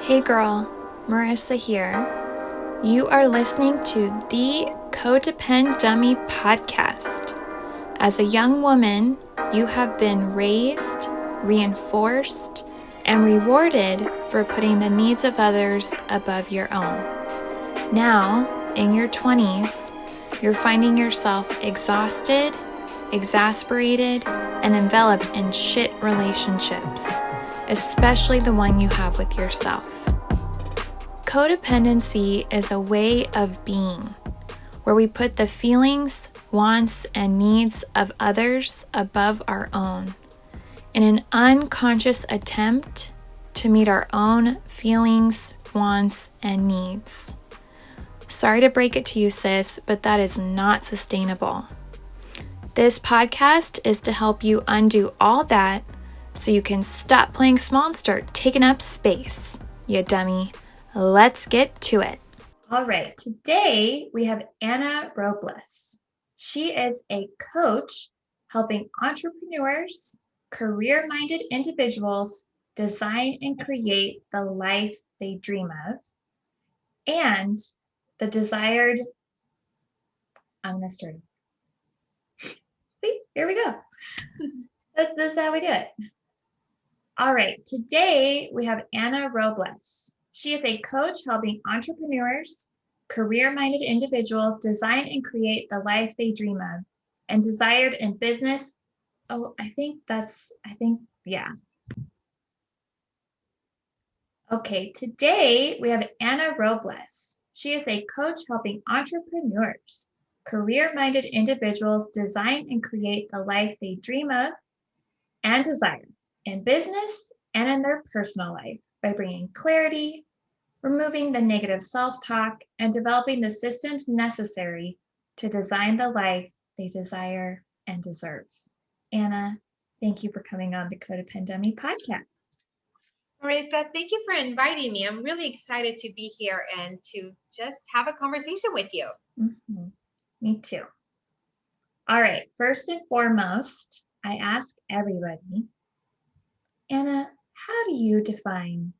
Hey girl, Marissa here. You are listening to the Codependent Dummy podcast. As a young woman, you have been raised, reinforced, and rewarded for putting the needs of others above your own. Now, in your 20s, you're finding yourself exhausted, exasperated, and enveloped in shit relationships, especially the one you have with yourself. Codependency is a way of being where we put the feelings, wants, and needs of others above our own in an unconscious attempt to meet our own feelings, wants, and needs. Sorry to break it to you, sis, but that is not sustainable. This podcast is to help you undo all that so you can stop playing small and start taking up space, you dummy. Let's get to it. All right, today we have Ana Robles. She is a coach helping entrepreneurs, career-minded individuals design and create the life they dream of and the desired, I'm going to start. See, here we go. This is how we do it. All right, today we have Ana Robles. She is a coach helping entrepreneurs, career-minded individuals design and create the life they dream of and desired in business. Oh, yeah. Okay, today we have Ana Robles. She is a coach helping entrepreneurs, career-minded individuals design and create the life they dream of and desire in business and in their personal life by bringing clarity, removing the negative self-talk, and developing the systems necessary to design the life they desire and deserve. Ana, thank you for coming on the Codependent Dummy podcast. Marissa, thank you for inviting me. I'm really excited to be here and to just have a conversation with you. Mm-hmm. Me too. All right, first and foremost, I ask everybody, Ana, how do you define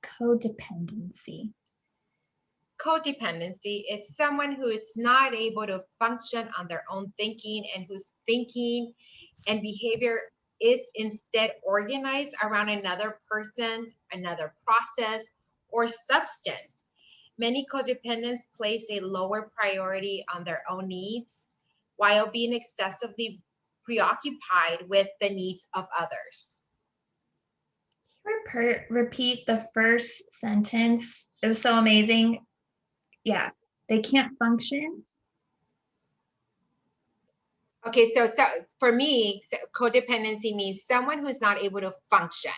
codependency? Codependency is someone who is not able to function on their own thinking and whose thinking and behavior is instead organized around another person, another process, or substance. Many codependents place a lower priority on their own needs while being excessively preoccupied with the needs of others. Can you repeat the first sentence? It was so amazing. Yeah, they can't function. Okay, so for me, codependency means someone who's not able to function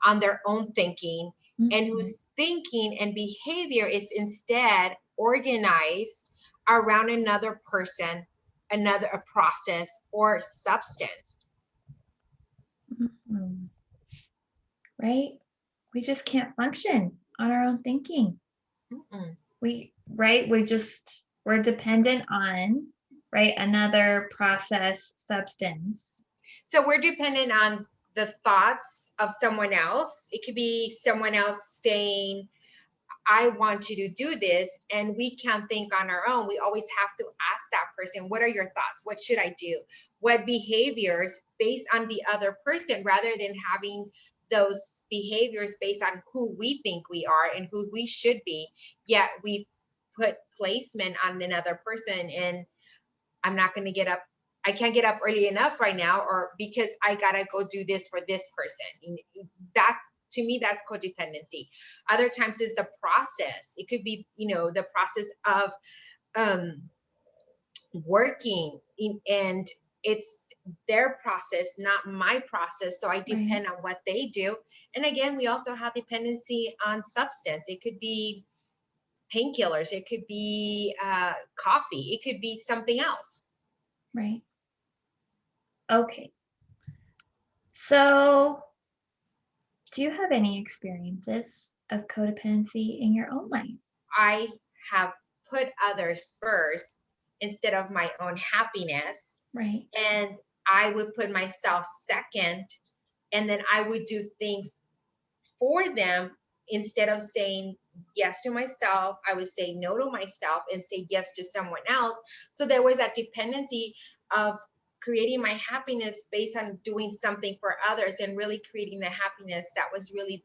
on their own thinking and whose thinking and behavior is instead organized around another person, a process, or substance. Mm-hmm. Right? We just can't function on our own thinking. Mm-mm. We're dependent on, right, another process, substance. So we're dependent on the thoughts of someone else. It could be someone else saying, I want you to do this, and we can't think on our own. We always have to ask that person, what are your thoughts? What should I do? What behaviors based on the other person, rather than having those behaviors based on who we think we are and who we should be. Yet we put placement on another person, and I'm not going to get up. I can't get up early enough right now, or because I got to go do this for this person. That, to me, that's codependency. Other times it's the process. It could be, the process of working and it's their process, not my process. So I depend on what they do. And again, we also have dependency on substance. It could be painkillers. It could be coffee. It could be something else. Right. Okay. So do you have any experiences of codependency in your own life? I have put others first instead of my own happiness. Right. And I would put myself second, and then I would do things for them instead of saying yes to myself, I would say no to myself and say yes to someone else. So there was that dependency of creating my happiness based on doing something for others and really creating the happiness that was really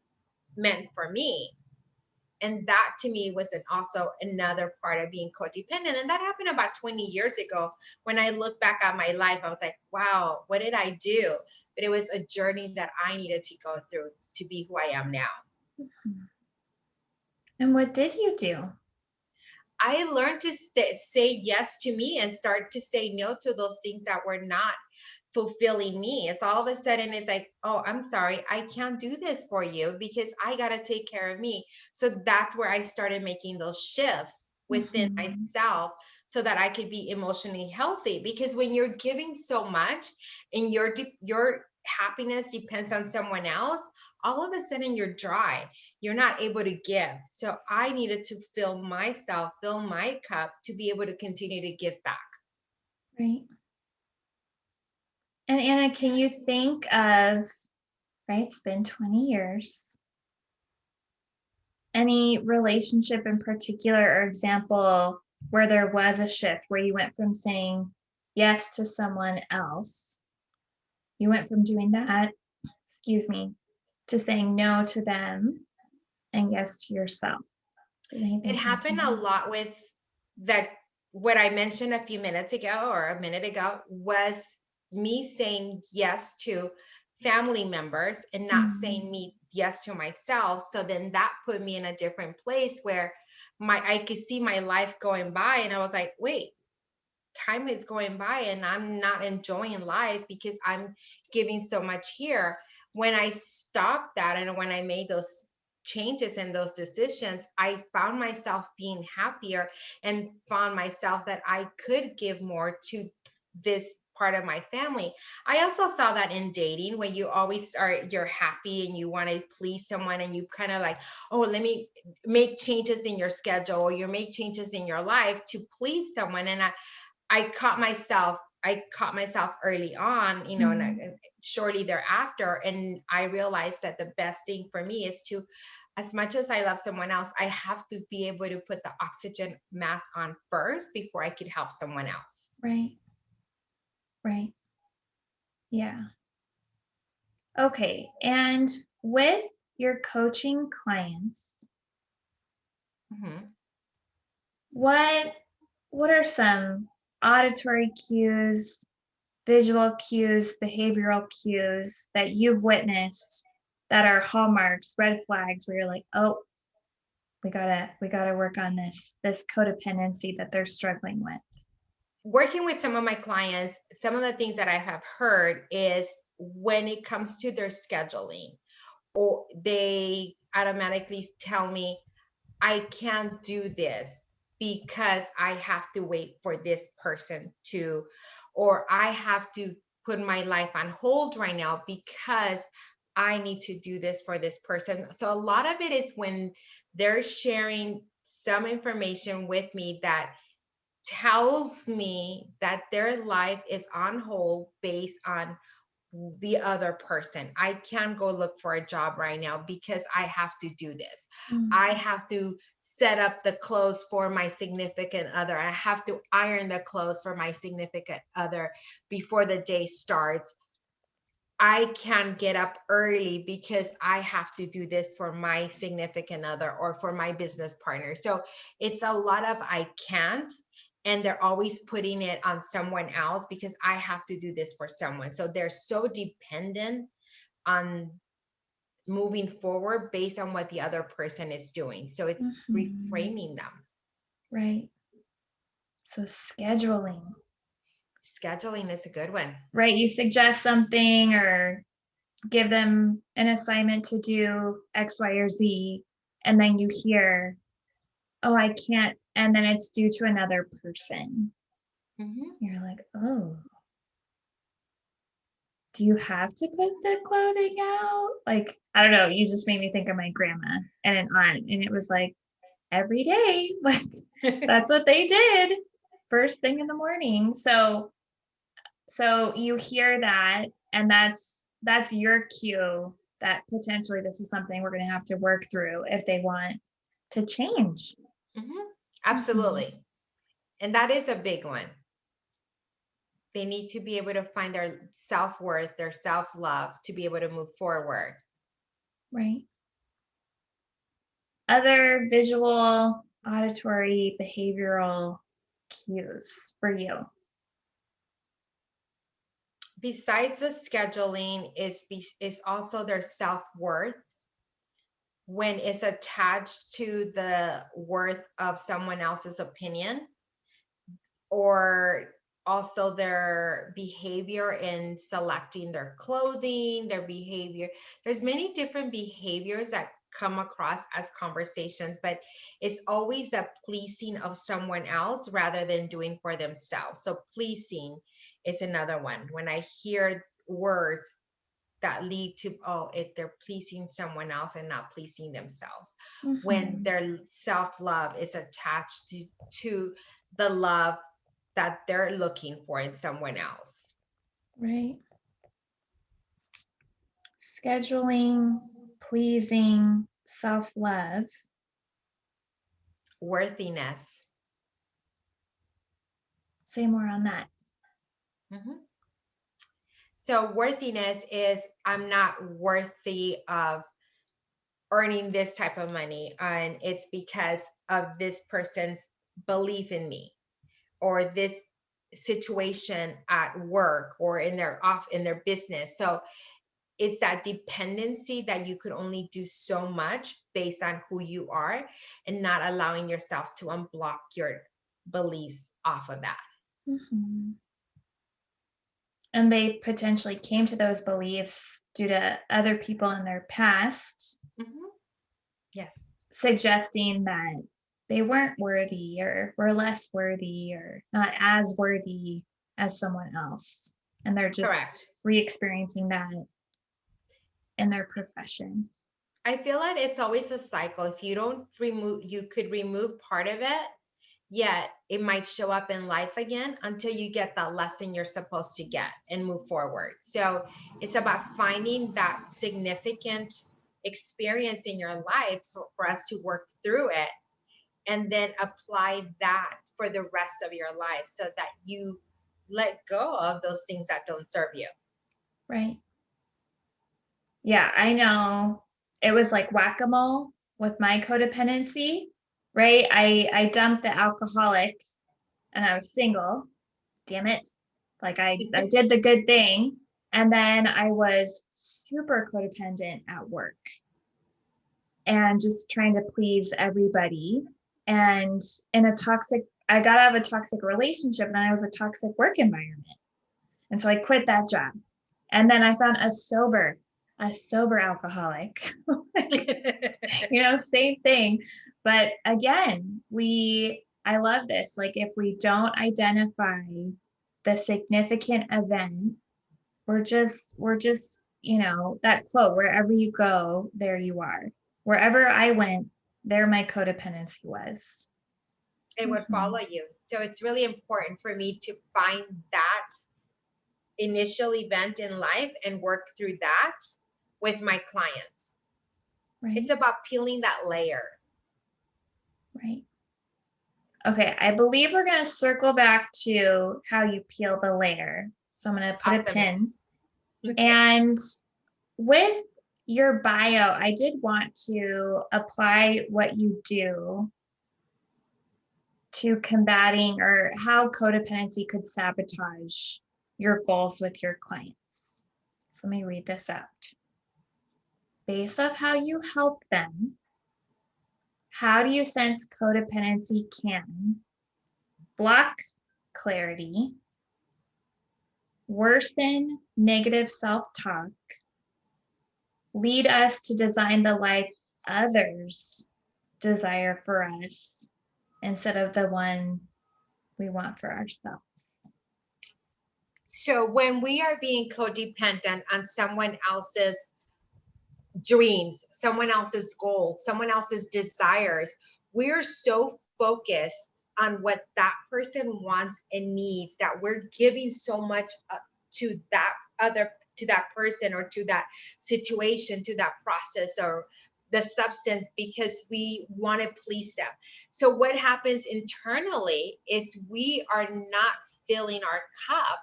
meant for me. And that to me was also another part of being codependent. And that happened about 20 years ago. When I look back at my life, I was like, wow, what did I do? But it was a journey that I needed to go through to be who I am now. And what did you do? I learned to say yes to me and start to say no to those things that were not fulfilling me. It's all of a sudden, it's like, oh, I'm sorry, I can't do this for you because I got to take care of me. So that's where I started making those shifts within myself so that I could be emotionally healthy. Because when you're giving so much and your happiness depends on someone else, all of a sudden you're dry. You're not able to give. So I needed to fill myself, fill my cup to be able to continue to give back. Right. And Anna, can you think of, right, it's been 20 years, any relationship in particular or example where there was a shift where you went from saying yes to someone else, you went from doing that, to saying no to them and yes to yourself? It happened a lot with that. What I mentioned a few minutes ago or a minute ago was me saying yes to family members and not saying me yes to myself. So then that put me in a different place where I could see my life going by and I was like, wait, time is going by and I'm not enjoying life because I'm giving so much here. When I stopped that and when I made those changes and those decisions, I found myself being happier and found myself that I could give more to this part of my family. I also saw that in dating when you always you're happy and you want to please someone and you kind of like, oh, let me make changes in your schedule or you make changes in your life to please someone. And I caught myself early on, and shortly thereafter. And I realized that the best thing for me is to, as much as I love someone else, I have to be able to put the oxygen mask on first before I could help someone else. Right. Right. Yeah. Okay. And with your coaching clients, what are some auditory cues, visual cues, behavioral cues that you've witnessed that are hallmarks, red flags where you're like, oh, we gotta work on this codependency that they're struggling with? Working with some of my clients, some of the things that I have heard is when it comes to their scheduling, or they automatically tell me, I can't do this because I have to wait for this person to, or I have to put my life on hold right now because I need to do this for this person. So a lot of it is when they're sharing some information with me that tells me that their life is on hold based on the other person. I can't go look for a job right now because I have to do this. I have to set up the clothes for my significant other. I have to iron the clothes for my significant other before the day starts. I can't get up early because I have to do this for my significant other or for my business partner. So it's a lot of I can't. And they're always putting it on someone else because I have to do this for someone. So they're so dependent on moving forward based on what the other person is doing. So it's reframing them. Right. So scheduling. Scheduling is a good one. Right. You suggest something or give them an assignment to do X, Y, or Z, and then you hear, oh, I can't, and then it's due to another person. You're like, oh, do you have to put the clothing out? Like, I don't know. You just made me think of my grandma and an aunt, and it was like every day, like that's what they did first thing in the morning. So you hear that, and that's your cue that potentially this is something we're going to have to work through if they want to change. Absolutely. And that is a big one. They need to be able to find their self-worth, their self-love to be able to move forward. Right. Other visual, auditory, behavioral cues for you? Besides the scheduling is also their self-worth when it's attached to the worth of someone else's opinion, or also their behavior in selecting their clothing, their behavior. There's many different behaviors that come across as conversations, but it's always the pleasing of someone else rather than doing for themselves. So pleasing is another one. When I hear words that lead to, they're pleasing someone else and not pleasing themselves. When their self-love is attached to the love that they're looking for in someone else. Right. Scheduling, pleasing, self-love. Worthiness. Say more on that. So worthiness is, I'm not worthy of earning this type of money, and it's because of this person's belief in me, or this situation at work, or in their business. So it's that dependency that you could only do so much based on who you are, and not allowing yourself to unblock your beliefs off of that. And they potentially came to those beliefs due to other people in their past. Yes. Suggesting that they weren't worthy, or were less worthy, or not as worthy as someone else. And they're just re-experiencing that in their profession. I feel like it's always a cycle. If you don't you could remove part of it, yet it might show up in life again until you get that lesson you're supposed to get and move forward. So it's about finding that significant experience in your life for us to work through it, and then apply that for the rest of your life, so that you let go of those things that don't serve you. Right. Yeah, I know it was like whack-a-mole with my codependency, right? I dumped the alcoholic and I was single. Damn it. Like I did the good thing. And then I was super codependent at work and just trying to please everybody. And I got out of a toxic relationship, and I was a toxic work environment. And so I quit that job. And then I found a sober alcoholic, same thing. But again, I love this. Like, if we don't identify the significant event, we're just, that quote, wherever you go, there you are. Wherever I went, there my codependency was. It would follow you. So it's really important for me to find that initial event in life and work through that with my clients. Right. It's about peeling that layer. Right. Okay, I believe we're going to circle back to how you peel the layer. So I'm going to put a pin. Okay. And with your bio, I did want to apply what you do to combating, or how codependency could sabotage your goals with your clients. So let me read this out. Based off how you help them, how do you sense codependency can block clarity, worsen negative self-talk, lead us to design the life others desire for us instead of the one we want for ourselves? So when we are being codependent on someone else's dreams, someone else's goals, someone else's desires, we're so focused on what that person wants and needs that we're giving so much to that other to that person or to that situation, to that process or the substance, because we want to please them. So what happens internally is we are not filling our cup.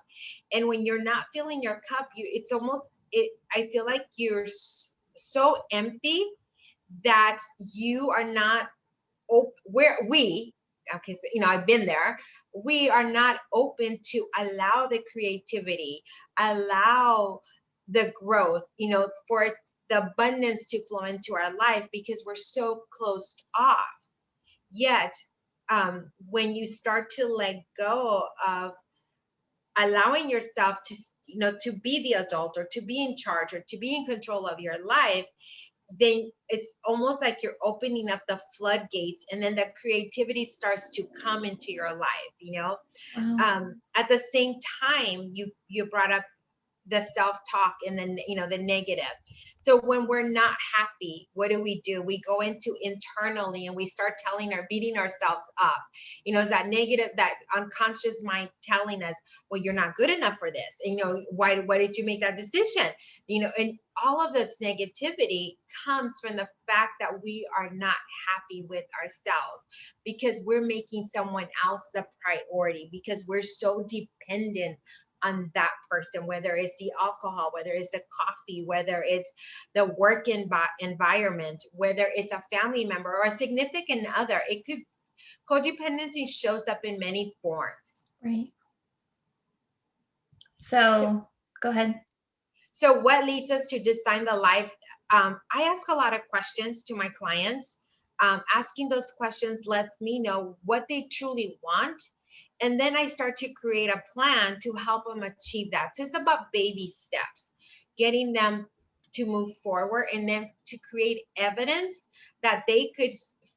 And when you're not filling your cup, it's almost, I feel like you're so empty that you are not okay, so I've been there. We are not open to allow the creativity, allow the growth, for the abundance to flow into our life, because we're so closed off. Yet when you start to let go of allowing yourself to to be the adult, or to be in charge, or to be in control of your life, then it's almost like you're opening up the floodgates, and then the creativity starts to come into your life. Wow. At the same time, you brought up the self-talk and then the negative. So when we're not happy, what do? We go into internally and we start beating ourselves up. Is that negative, that unconscious mind telling us, well, you're not good enough for this, and why did you make that decision? And all of this negativity comes from the fact that we are not happy with ourselves, because we're making someone else the priority, because we're so dependent on that person, whether it's the alcohol, whether it's the coffee, whether it's the work environment, whether it's a family member or a significant other. Codependency shows up in many forms. Right. So go ahead. So what leads us to design the life? I ask a lot of questions to my clients. Asking those questions lets me know what they truly want. And then I start to create a plan to help them achieve that. So it's about baby steps, getting them to move forward, and then to create evidence that they could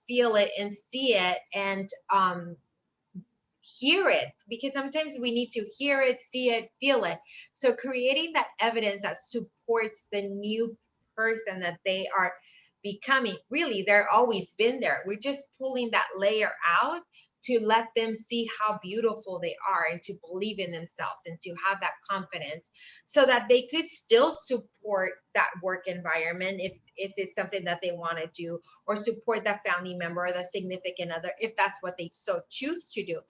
feel it and see it and hear it, because sometimes we need to hear it, see it, feel it. So creating that evidence that supports the new person that they are becoming. Really, they're always been there. We're just pulling that layer out to let them see how beautiful they are, and to believe in themselves, and to have that confidence, so that they could still support that work environment if it's something that they want to do, or support that family member or the significant other if that's what they so choose to do.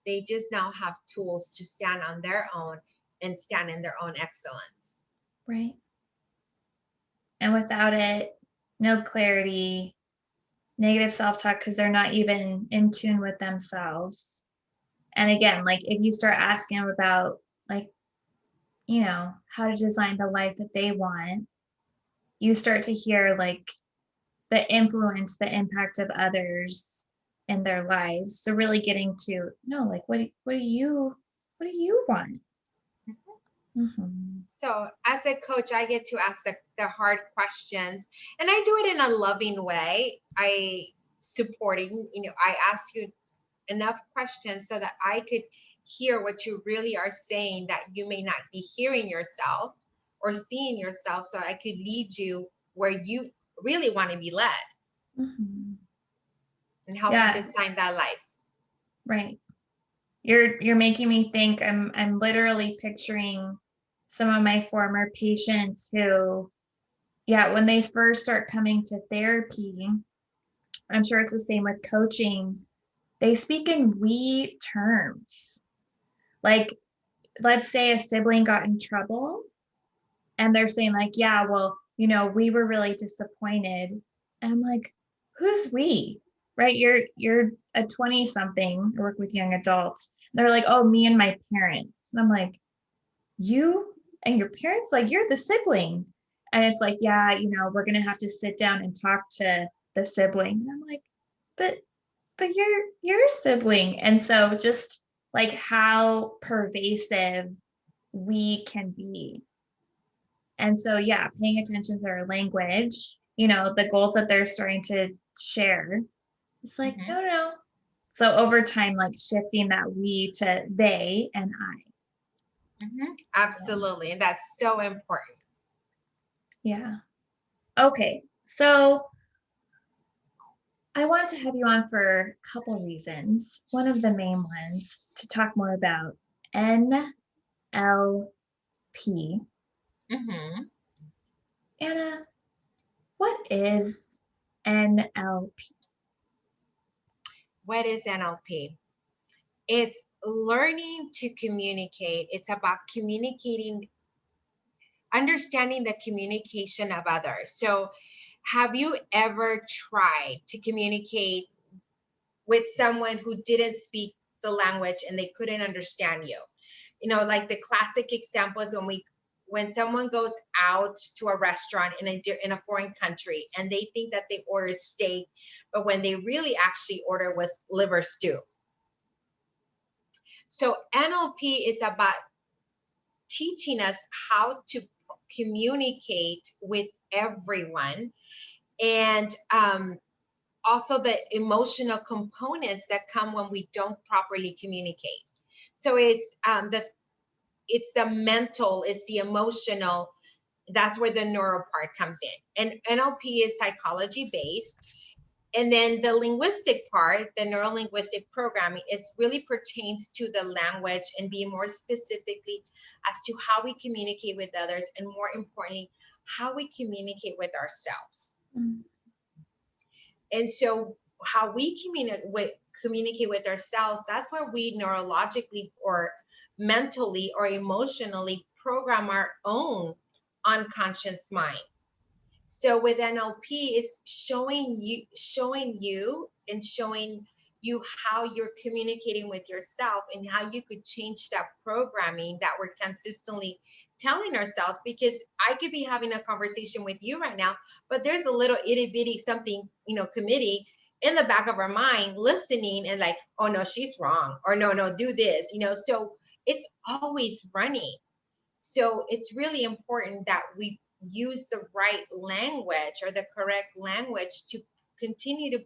They just now have tools to stand on their own and stand in their own excellence. Right. And without it, no clarity, negative self-talk, because they're not even in tune with themselves. And again, like if you start asking them about like, how to design the life that they want, you start to hear like the influence, the impact of others in their lives. So really getting to know, like, what do you want? Mm-hmm. So as a coach, I get to ask the hard questions, and I do it in a loving way. I ask you enough questions so that I could hear what you really are saying, that you may not be hearing yourself or seeing yourself, so I could lead you where you really want to be led. Mm-hmm. And help you design that life. Right. You're making me think. I'm literally picturing some of my former patients who, when they first start coming to therapy, I'm sure it's the same with coaching, they speak in we terms. Like, let's say a sibling got in trouble and they're saying like, yeah, well, we were really disappointed. And I'm like, who's we? Right? You're a 20 something, work with young adults. They're like, oh, me and my parents. And I'm like, you and your parents? Like, you're the sibling. And it's like, yeah, we're gonna have to sit down and talk to the sibling. And I'm like, but you're a sibling. And so just like how pervasive we can be. And so, paying attention to their language, the goals that they're starting to share. It's like, no. So over time, like shifting that we to they and I. Absolutely. And that's so important. Yeah. Okay. So I wanted to have you on for a couple reasons. One of the main ones to talk more about NLP. Mm-hmm. Anna, what is NLP? What is NLP? It's learning to communicate. It's about communicating, understanding the communication of others. So, have you ever tried to communicate with someone who didn't speak the language and they couldn't understand you? You know, like the classic example is when someone goes out to a restaurant in a foreign country and they think that they order steak, but when they really actually order was liver stew. So NLP is about teaching us how to communicate with everyone, and also the emotional components that come when we don't properly communicate. So it's the mental, it's the emotional. That's where the neuro part comes in. And NLP is psychology based. And then the linguistic part, the neuro-linguistic programming, is really pertains to the language and being more specifically as to how we communicate with others, and more importantly, how we communicate with ourselves. Mm. And so how we communicate with ourselves, that's where we neurologically or mentally or emotionally program our own unconscious mind. So with NLP, is showing you how you're communicating with yourself and how you could change that programming that we're consistently telling ourselves. Because I could be having a conversation with you right now, but there's a little itty bitty something, committee in the back of our mind listening and like, oh no, she's wrong, or no, do this, so it's always running. So it's really important that we use the right language or the correct language to continue to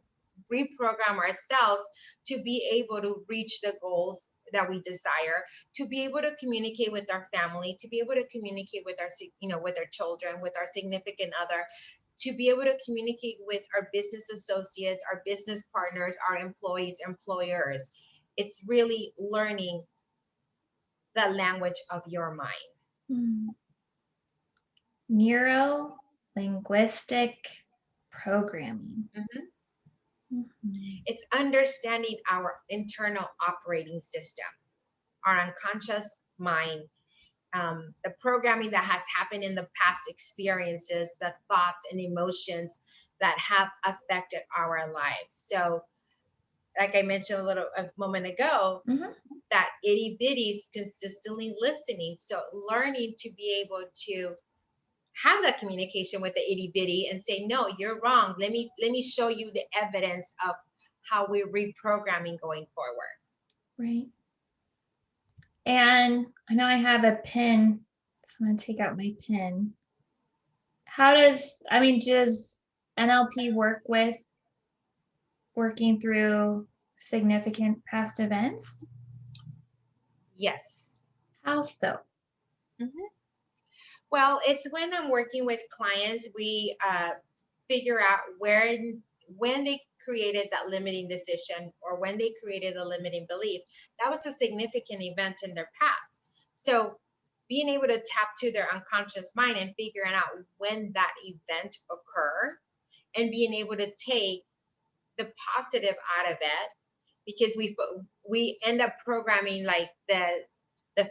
reprogram ourselves to be able to reach the goals that we desire, to be able to communicate with our family, to be able to communicate with with our children, with our significant other, to be able to communicate with our business associates, our business partners, our employees, employers. It's really learning the language of your mind. Hmm. Neuro-linguistic programming. Mm-hmm. Mm-hmm. It's understanding our internal operating system, our unconscious mind, the programming that has happened in the past experiences, the thoughts and emotions that have affected our lives. So, like I mentioned a moment ago, Mm-hmm. that itty bitties consistently listening. So, learning to be able to have that communication with the itty bitty and say, no, you're wrong. Let me show you the evidence of how we're reprogramming going forward. Right. And I know I have a pen, so I'm going to take out my pen. Does NLP work with working through significant past events? Yes. How so? Mm-hmm. Well, it's when I'm working with clients, we figure out when they created that limiting decision or when they created a limiting belief, that was a significant event in their past. So being able to tap to their unconscious mind and figuring out when that event occurred, and being able to take the positive out of it, because we end up programming like the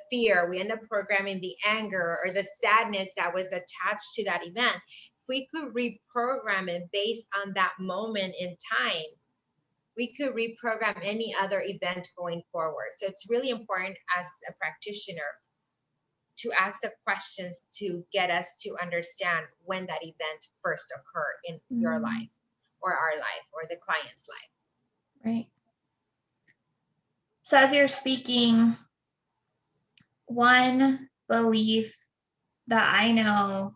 fear, we end up programming the anger or the sadness that was attached to that event. If we could reprogram it based on that moment in time, we could reprogram any other event going forward. So it's really important as a practitioner to ask the questions to get us to understand when that event first occurred in your life or our life or the client's life. Right. So as you're speaking, one belief that I know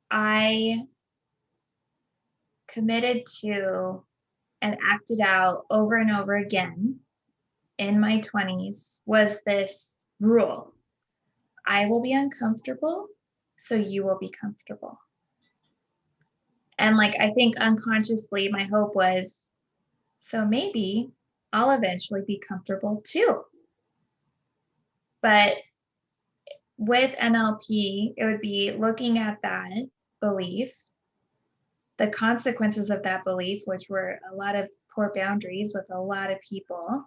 I committed to and acted out over and over again in my 20s was this rule: I will be uncomfortable, so you will be comfortable. And I think unconsciously my hope was, so maybe I'll eventually be comfortable too. But with NLP, it would be looking at that belief, the consequences of that belief, which were a lot of poor boundaries with a lot of people,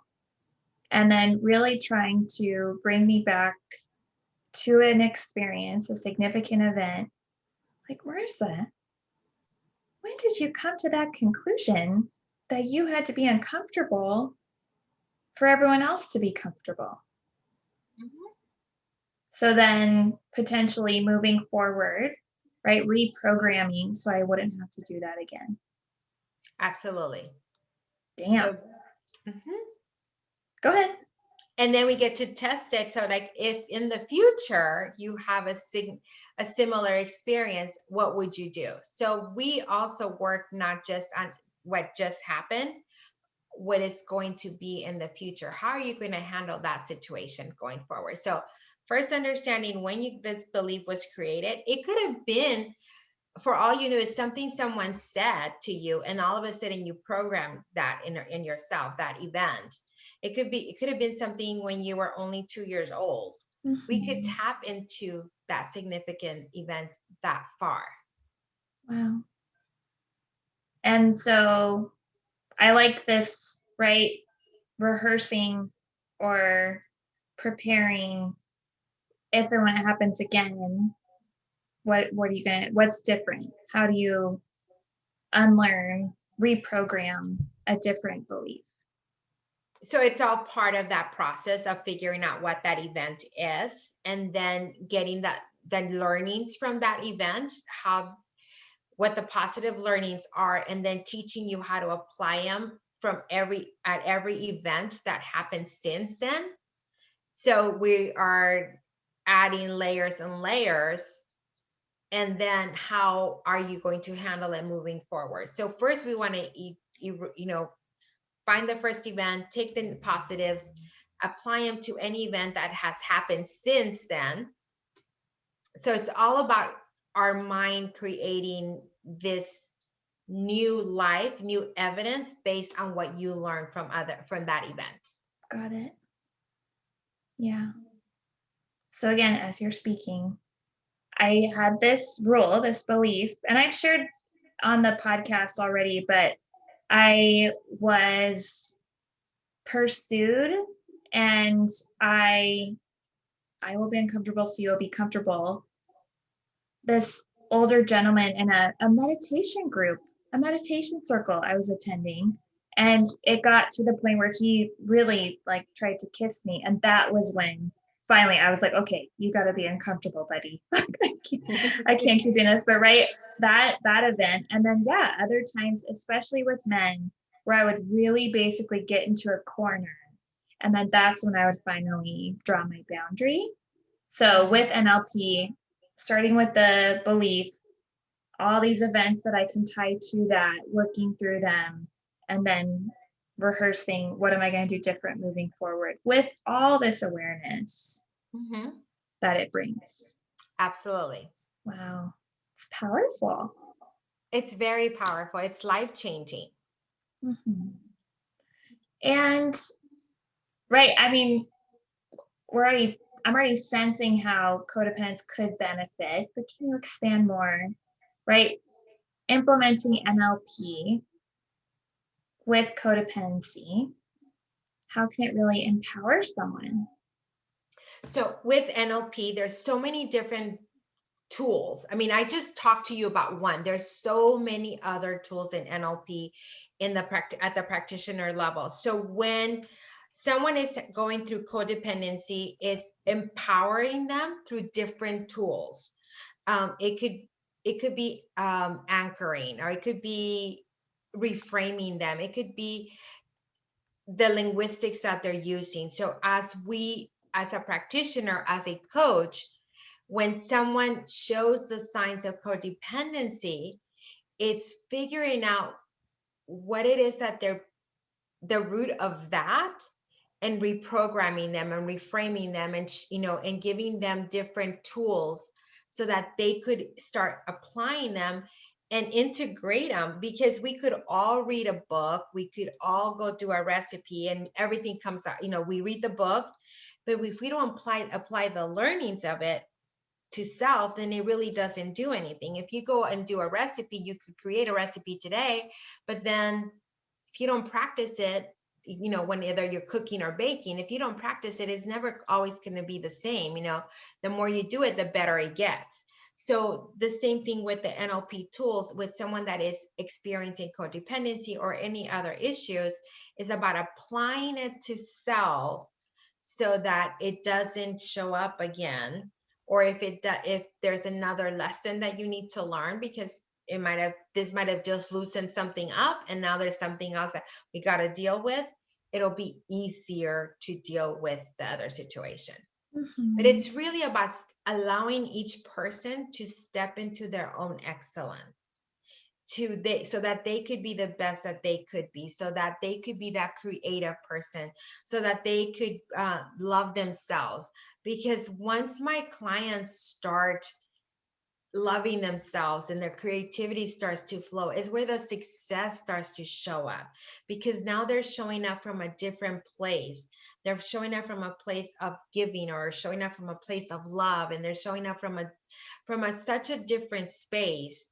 and then really trying to bring me back to an experience, a significant event. Like, Marissa, when did you come to that conclusion that you had to be uncomfortable for everyone else to be comfortable? Mhm. So then potentially moving forward, right? Reprogramming so I wouldn't have to do that again. Absolutely. Damn. So, mhm. Go ahead. And then we get to test it. So like if in the future you have a similar experience, what would you do? So we also work not just on what just happened, what is going to be in the future. How are you going to handle that situation going forward? So first understanding when this belief was created, it could have been, for all you know, is something someone said to you, and all of a sudden you program that in yourself, that event. It could have been something when you were only 2 years old. We could tap into that significant event that far. Wow. And so I like this, right? Rehearsing or preparing if and when it happens again. What are you gonna, what's different? How do you unlearn, reprogram a different belief? So it's all part of that process of figuring out what that event is, and then getting the learnings from that event, what the positive learnings are, and then teaching you how to apply them at every event that happened since then. So we are adding layers and layers, and then how are you going to handle it moving forward? So first we want to find the first event, take the positives, apply them to any event that has happened since then. So it's all about our mind creating this new life, new evidence based on what you learned from that event. Got it. Yeah. So again, as you're speaking, I had this rule, this belief, and I've shared on the podcast already, but I was pursued and I will be uncomfortable, so you'll be comfortable. This older gentleman in a meditation group, a meditation circle I was attending. And it got to the point where he really like tried to kiss me. And that was when finally I was like, okay, you got to be uncomfortable, buddy. I can't keep doing this. But right, that event. And then, yeah, other times, especially with men, where I would really basically get into a corner. And then that's when I would finally draw my boundary. So with NLP, starting with the belief, all these events that I can tie to that, working through them, and then rehearsing what am I going to do different moving forward with all this awareness that it brings. Absolutely. Wow. It's powerful. It's very powerful. It's life-changing. And right, I mean, I'm already sensing how codependents could benefit, but can you expand more? Right? Implementing NLP with codependency, how can it really empower someone? So with NLP, there's so many different tools. I mean, I just talked to you about one. There's so many other tools in NLP at the practitioner level. So when someone is going through codependency, is empowering them through different tools. It could be anchoring, or it could be reframing them. It could be the linguistics that they're using. So as a practitioner, as a coach, when someone shows the signs of codependency, it's figuring out what it is that they're the root of that, and reprogramming them and reframing them, and and giving them different tools so that they could start applying them and integrate them. Because we could all read a book, we could all go do a recipe, and everything comes out, we read the book, But if we don't apply the learnings of it to self, then it really doesn't do anything. If you go and do a recipe, you could create a recipe today, but then if you don't practice it, whenever you're cooking or baking, if you don't practice it, it's never always going to be the same. The more you do it, the better it gets. So the same thing with the NLP tools, with someone that is experiencing codependency or any other issues, is about applying it to self so that it doesn't show up again. Or if there's another lesson that you need to learn, because this might have just loosened something up, and now there's something else that we got to deal with, it'll be easier to deal with the other situation. But it's really about allowing each person to step into their own excellence, so that they could be the best that they could be, so that they could be that creative person, so that they could love themselves. Because once my clients start loving themselves and their creativity starts to flow, is where the success starts to show up, because now they're showing up from a different place. They're showing up from a place of giving, or showing up from a place of love, and they're showing up from such a different space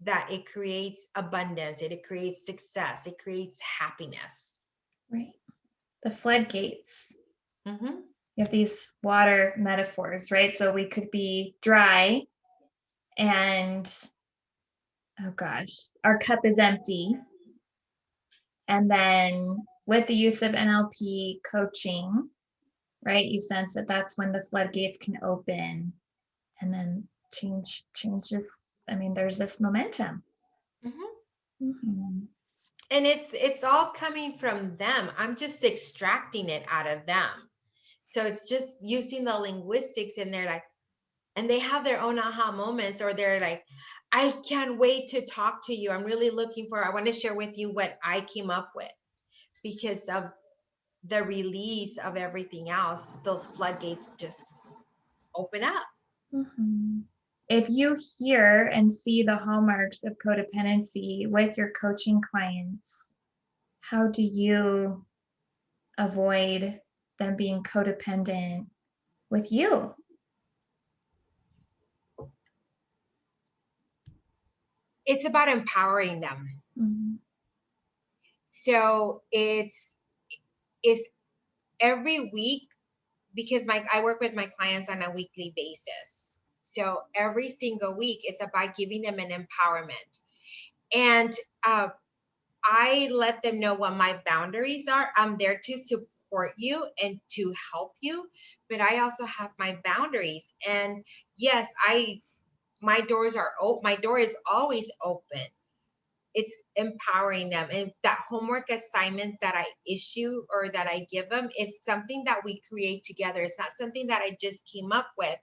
that it creates abundance, it creates success, it creates happiness. Right. The floodgates. Mm-hmm. You have these water metaphors, right? So we could be dry and, oh gosh, our cup is empty. And then with the use of NLP coaching, right, you sense that that's when the floodgates can open, and then changes. I mean, there's this momentum. And it's all coming from them. I'm just extracting it out of them. So it's just using the linguistics, and they're like, and they have their own aha moments, or they're like, I can't wait to talk to you. I want to share with you what I came up with, because of the release of everything else. Those floodgates just open up. If you hear and see the hallmarks of codependency with your coaching clients, how do you avoid them being codependent with you? It's about empowering them. So it's every week, because I work with my clients on a weekly basis. So every single week is about giving them an empowerment. And I let them know what my boundaries are. I'm there to support you and to help you, but I also have my boundaries. And yes, my door is always open. It's empowering them. And that homework assignments that I issue or that I give them, it's something that we create together. It's not something that I just came up with.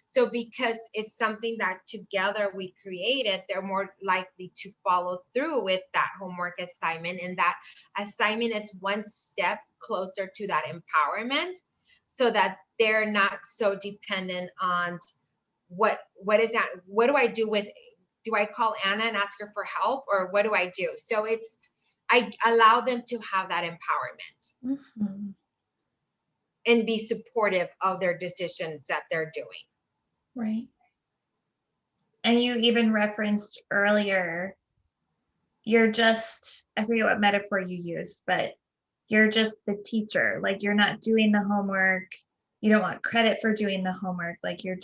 So because it's something that together we created, they're more likely to follow through with that homework assignment. And that assignment is one step closer to that empowerment, so that they're not so dependent on what is that? What do I do with, do I call Anna and ask her for help, or what do I do? So I allow them to have that empowerment and be supportive of their decisions that they're doing. Right. And you even referenced earlier, you're just, I forget what metaphor you used, but you're just the teacher. Like, you're not doing the homework. You don't want credit for doing the homework. Like, you're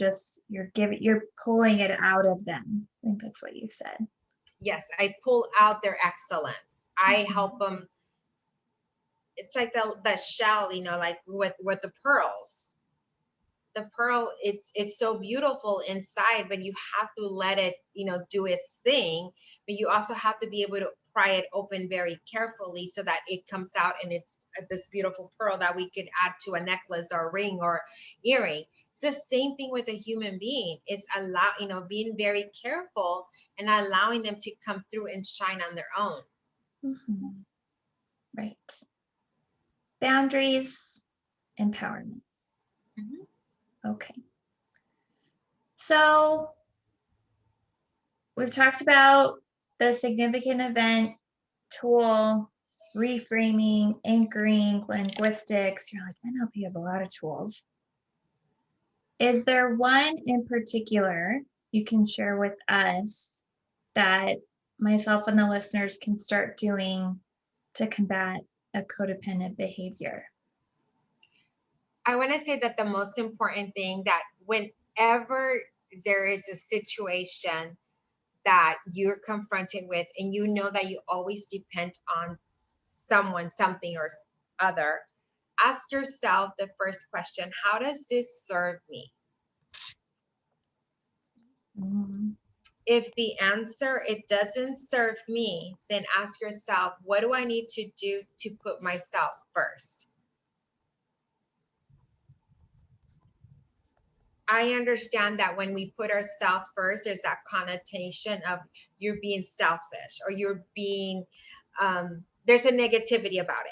pulling it out of them. I think that's what you said. Yes, I pull out their excellence. I help them. It's like the shell, like with the pearls. The pearl, it's so beautiful inside, but you have to let it, do its thing. But you also have to be able to pry it open very carefully, so that it comes out and it's this beautiful pearl that we could add to a necklace or a ring or earring. It's the same thing with a human being. It's being very careful and allowing them to come through and shine on their own. Right. Boundaries, empowerment. Okay. So we've talked about the significant event tool reframing, anchoring, linguistics. You're like, NLP has a lot of tools. Is there one in particular you can share with us that myself and the listeners can start doing to combat a codependent behavior? I want to say that the most important thing, that whenever there is a situation that you're confronted with and you know that you always depend on someone, something, or other, ask yourself the first question: how does this serve me? If the answer, it doesn't serve me, then ask yourself, what do I need to do to put myself first? I understand that when we put ourselves first, there's that connotation of you're being selfish, or you're being, there's a negativity about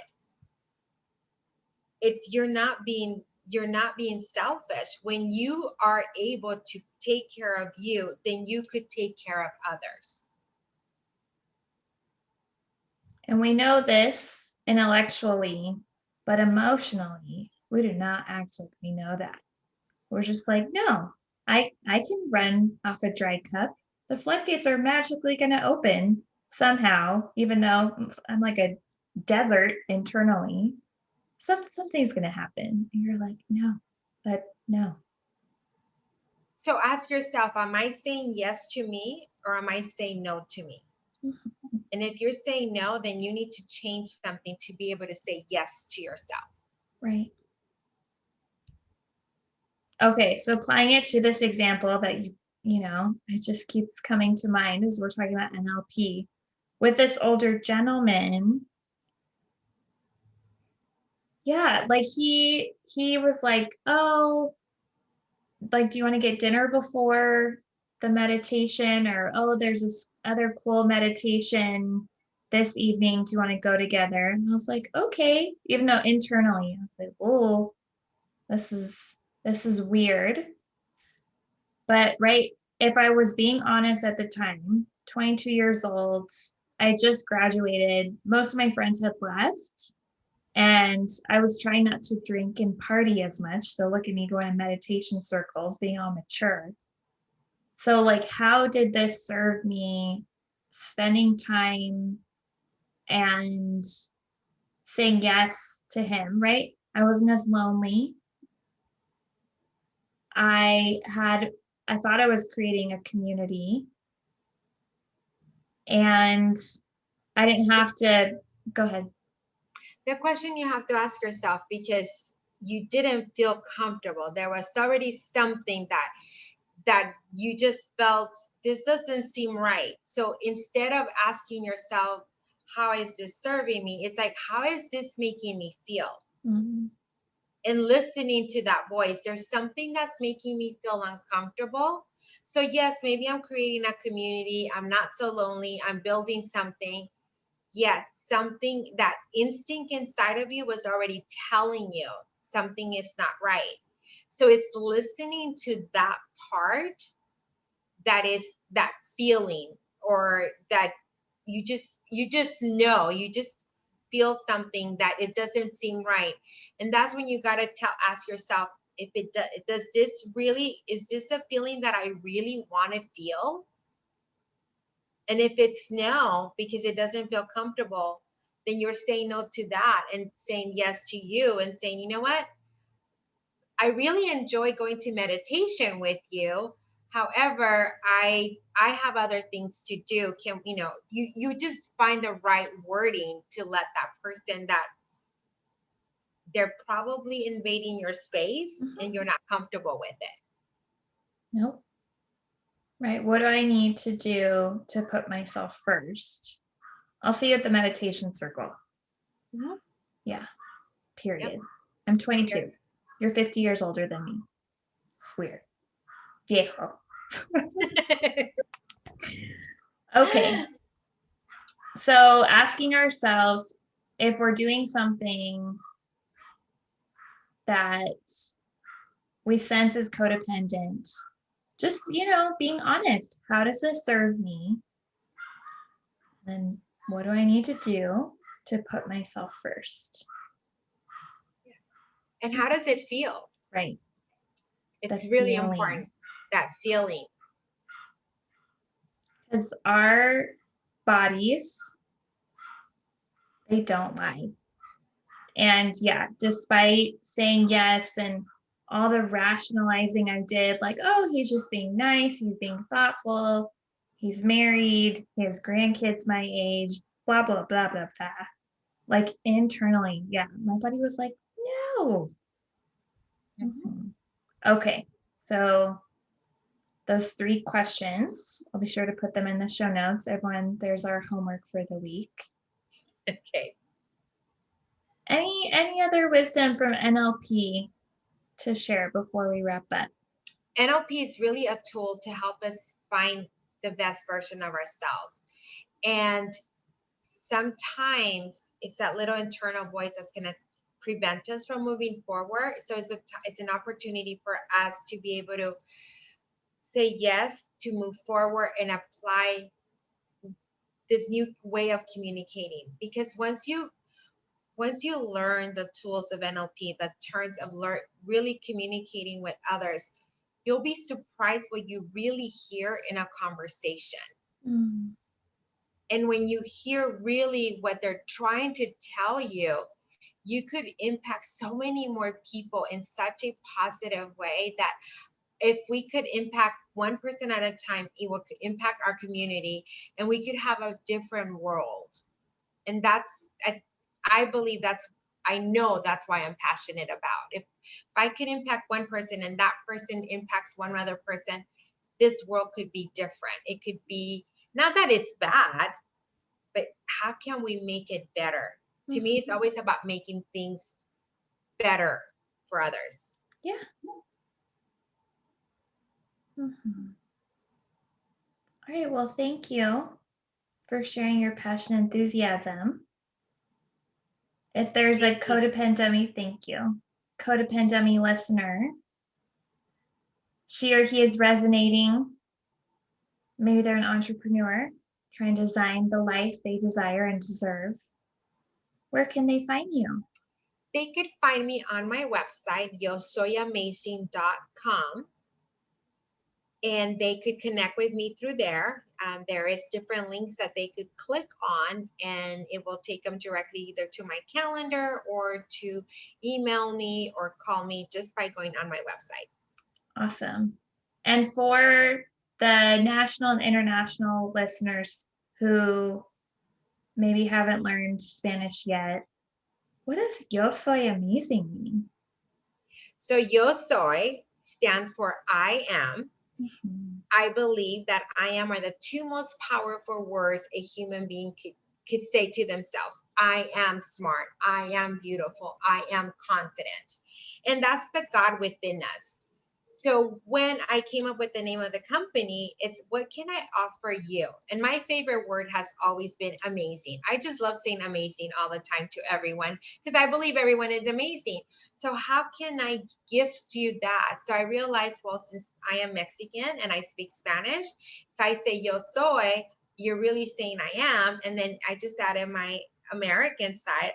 it. You're not being selfish. When you are able to take care of you, then you could take care of others. And we know this intellectually, but emotionally, we do not act like we know that. We're just like, no, I can run off a dry cup. The floodgates are magically going to open somehow, even though I'm like a desert internally. Something's going to happen. And you're like, no, but no. So ask yourself, am I saying yes to me, or am I saying no to me? Mm-hmm. And if you're saying no, then you need to change something to be able to say yes to yourself. Right. Okay, so applying it to this example that you know, it just keeps coming to mind as we're talking about NLP. With this older gentleman, yeah, like he was like, oh, like, do you want to get dinner before the meditation? Or, oh, there's this other cool meditation this evening. Do you want to go together? And I was like, okay, even though internally I was like, oh, this is weird. But right, if I was being honest at the time, 22 years old, I just graduated. Most of my friends had left. And I was trying not to drink and party as much. So look at me going in meditation circles, being all mature. So like, how did this serve me spending time and saying yes to him, right? I wasn't as lonely. I thought I was creating a community, and I didn't have to go ahead. The question you have to ask yourself, because you didn't feel comfortable, there was already something that you just felt, this doesn't seem right. So instead of asking yourself, how is this serving me? It's like, how is this making me feel? Mm-hmm. And listening to that voice, there's something that's making me feel uncomfortable. So yes, maybe I'm creating a community. I'm not so lonely. I'm building something. Yet something, that instinct inside of you was already telling you something is not right. So it's listening to that part, that is that feeling, or that you just know, you just feel something that it doesn't seem right. And that's when you got to ask yourself, if does this really, is this a feeling that I really want to feel? And if it's no, because it doesn't feel comfortable, then you're saying no to that and saying yes to you, and saying, you know what? I really enjoy going to meditation with you. However, I have other things to do. Can you just find the right wording to let that person, that they're probably invading your space, mm-hmm. and you're not comfortable with it. Nope. Right. What do I need to do to put myself first? I'll see you at the meditation circle. Mm-hmm. Yeah. Period. Yep. I'm 22. Yep. You're 50 years older than me. It's weird. Viejo. Okay. So asking ourselves if we're doing something that we sense is codependent, just, being honest. How does this serve me? Then what do I need to do to put myself first. And how does it feel? Right. It's really important, that feeling. Because our bodies, they don't lie. And yeah, despite saying yes and all the rationalizing I did, like, oh, he's just being nice, he's being thoughtful, he's married, he has grandkids my age, blah, blah, blah, blah, blah. Like internally, yeah, my body was like, no. Mm-hmm. Okay, so those 3 questions, I'll be sure to put them in the show notes. Everyone, there's our homework for the week. Okay. Any other wisdom from NLP to share before we wrap up? NLP is really a tool to help us find the best version of ourselves. And sometimes it's that little internal voice that's going to prevent us from moving forward. So it's an opportunity for us to be able to say yes, to move forward and apply this new way of communicating. Because once you learn the tools of NLP, the terms of really communicating with others, you'll be surprised what you really hear in a conversation. Mm. And when you hear really what they're trying to tell you, you could impact so many more people in such a positive way that if we could impact one person at a time, it would impact our community and we could have a different world. And I know that's why I'm passionate about. If I can impact one person and that person impacts one other person, this world could be different. It could be, not that it's bad, but how can we make it better? To me, it's always about making things better for others. Yeah. Mm-hmm. All right. Well, thank you for sharing your passion and enthusiasm. If there's a codependent, thank you. Codependent listener, she or he is resonating. Maybe they're an entrepreneur trying to design the life they desire and deserve. Where can they find you? They could find me on my website, yosoyamazing.com. And they could connect with me through there. There is different links that they could click on and it will take them directly either to my calendar or to email me or call me just by going on my website. Awesome. And for the national and international listeners who maybe haven't learned Spanish yet, what does yo soy amazing mean? So yo soy stands for I am. Mm-hmm. I believe that I am are the 2 most powerful words a human being could say to themselves. I am smart. I am beautiful. I am confident. And that's the God within us. So when I came up with the name of the company, it's what can I offer you? And my favorite word has always been amazing. I just love saying amazing all the time to everyone because I believe everyone is amazing. So how can I gift you that? So I realized, well, since I am Mexican and I speak Spanish, if I say yo soy, you're really saying I am. And then I just added my American side,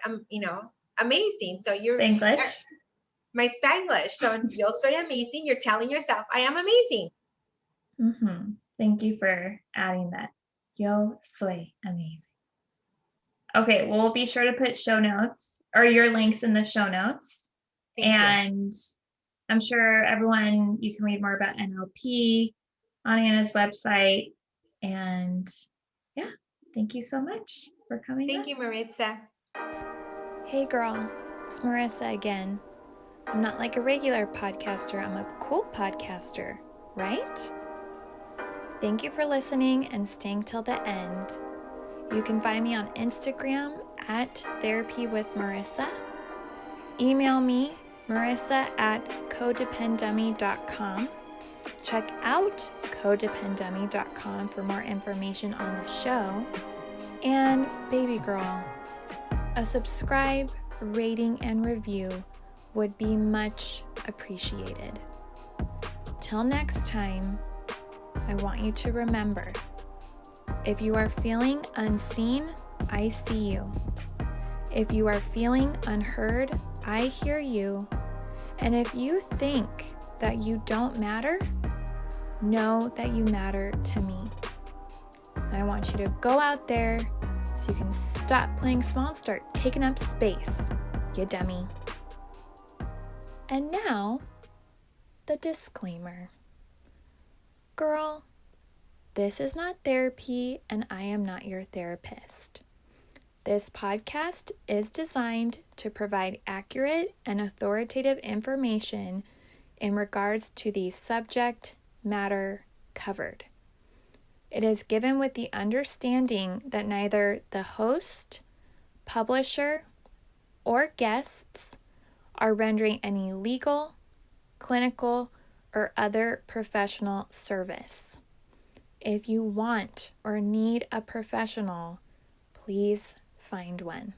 amazing. So you're Spanglish. My Spanglish. So yo soy amazing. You're telling yourself, I am amazing. Mm-hmm. Thank you for adding that. Yo soy amazing. Okay, well, we'll be sure to put show notes or your links in the show notes. Thank you. I'm sure everyone, you can read more about NLP on Anna's website. And yeah, thank you so much for coming. Thank you, Marissa. Hey girl, it's Marissa again. I'm not like a regular podcaster, I'm a cool podcaster, right? Thank you for listening and staying till the end. You can find me on Instagram at Therapy with Marissa. Email me, marissa@codependummy.com. Check out codependummy.com for more information on the show. And baby girl, a subscribe, rating, and review would be much appreciated. Till next time, I want you to remember, if you are feeling unseen, I see you. If you are feeling unheard, I hear you. And if you think that you don't matter, know that you matter to me. I want you to go out there so you can stop playing small and start taking up space, you dummy. And now, the disclaimer. Girl, this is not therapy and I am not your therapist. This podcast is designed to provide accurate and authoritative information in regards to the subject matter covered. It is given with the understanding that neither the host, publisher, or guests are rendering any legal, clinical, or other professional service. If you want or need a professional, please find one.